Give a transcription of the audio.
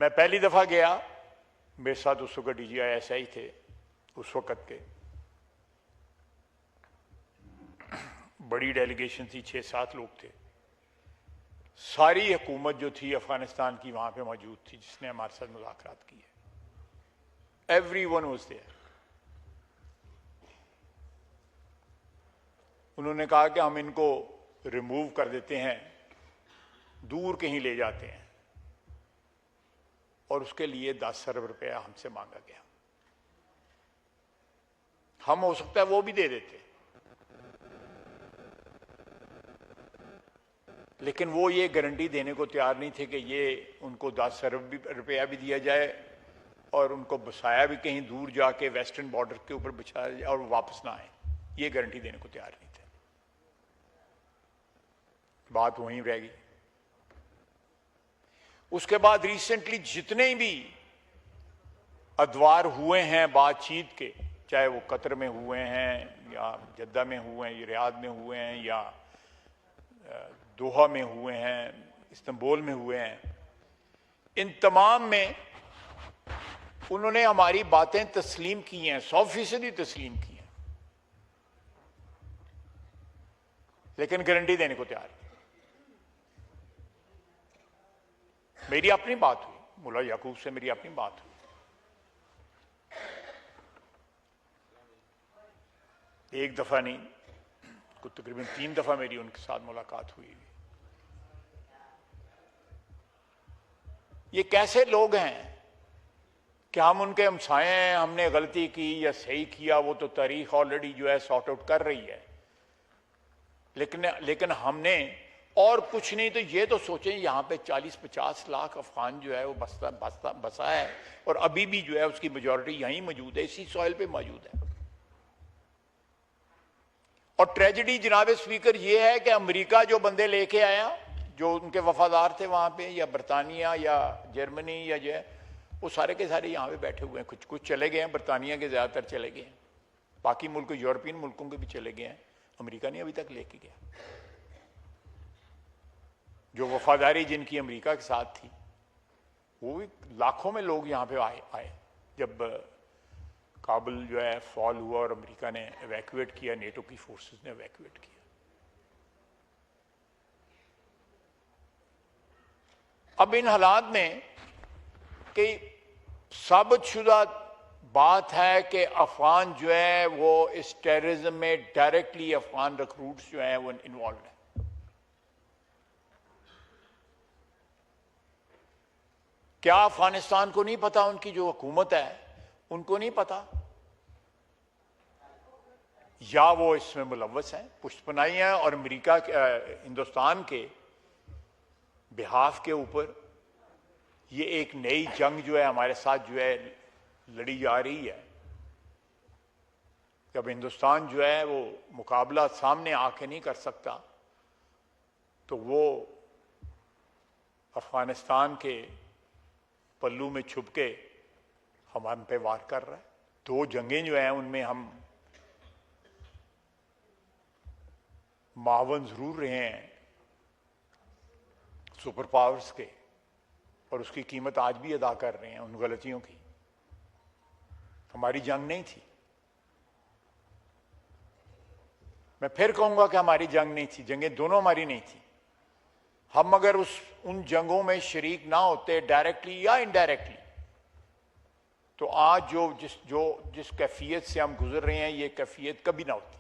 मैं पहली दफा गया, मेरे साथ उस वक्त DGI थे उस वक्त के, बड़ी डेलीगेशन थी, 6-7 लोग थे। सारी हुकूमत जो थी अफगानिस्तान की वहां पे मौजूद थी, जिसने हमारे साथ मुलाकात की है। Everyone was there. उन्होंने कहा कि हम इनको रिमूव कर देते हैं, दूर कहीं ले जाते हैं, और उसके लिए 10 अरब रुपया हमसे मांगा गया। हम हो सकता है वो भी दे देते, लेकिन वो ये गारंटी देने को तैयार नहीं थे कि ये उनको 10 अरब रुपया भी दिया जाए और उनको बसाया भी कहीं दूर जाके वेस्टर्न बॉर्डर के ऊपर बिछाया जाए और वापस ना आए। ये गारंटी देने को तैयार नहीं थे। बात वहीं रह गई। उसके बाद रिसेंटली जितने भी अदवार हुए हैं बातचीत के, चाहे वो कतर में हुए हैं या जद्दा में हुए हैं, रियाद में हुए हैं या दोहा में हुए हैं, इस्तांबुल में हुए हैं, इन तमाम में उन्होंने हमारी बातें तस्लीम की हैं, 100% तस्लीम की हैं, लेकिन गारंटी देने को तैयार नहीं। मेरी अपनी बात हुई, मुल्ला याकूब से मेरी अपनी बात हुई। एक दफा नहीं, कुछ तकरीबन 3 दफा मेरी उनके साथ मुलाकात हुई। ये कैसे लोग हैं कि हम उनके हमसाए हैं, हमने गलती की या सही किया, वो तो तारीख ऑलरेडी जो है सॉर्ट आउट कर रही है, लेकिन हमने और कुछ नहीं तो ये तो सोचें, यहां पे 40-50 लाख अफगान जो है वो बसा है, और अभी भी जो है उसकी मेजॉरिटी यहीं मौजूद है, इसी सॉइल पे मौजूद है। और ट्रेजेडी जनाब स्पीकर ये है कि अमेरिका जो बंदे लेके आया, जो उनके वफादार थे वहां पे, या बरतानिया या जर्मनी या जो है, वो सारे के सारे यहाँ पे बैठे हुए हैं। कुछ चले गए हैं, बरतानिया के ज्यादातर चले गए हैं, बाकी मुल्क यूरोपियन मुल्कों के भी चले गए हैं, अमेरिका नहीं अभी तक लेके गया। जो वफादारी जिनकी अमेरिका के साथ थी, वो भी लाखों में लोग यहाँ पे आए। जब काबुल जो है फॉल हुआ और अमेरिका ने एवैक्यूएट किया, नेटो की फोर्सेस ने एवैक्यूएट किया। अब इन हालात में कि साबितशुदा बात है कि अफगान जो है वो इस टेररिज्म में डायरेक्टली अफगान रिक्रूट्स जो हैं वो इन्वॉल्व हैं। क्या अफगानिस्तान को नहीं पता? उनकी जो हुकूमत है उनको नहीं पता? या वो इसमें मुलव्वस हैं, पुष्टपनाही हैं, और अमेरिका हिंदुस्तान के बिहाफ के ऊपर ये एक नई जंग जो है हमारे साथ जो है लड़ी जा रही है। जब हिंदुस्तान जो है वो मुकाबला सामने आके नहीं कर सकता, तो वो अफगानिस्तान के पल्लू में छुप के हम पे वार कर रहा है। 2 जंगें जो हैं उनमें हम मावन जरूर रहे हैं सुपर पावर्स के, और उसकी कीमत आज भी अदा कर रहे हैं उन गलतियों की। हमारी जंग नहीं थी। मैं फिर कहूंगा कि हमारी जंग नहीं थी, जंगें दोनों हमारी नहीं थी। हम अगर उन जंगों में शरीक ना होते डायरेक्टली या इनडायरेक्टली, तो आज जिस कैफियत से हम गुजर रहे हैं, ये कैफियत कभी ना होती।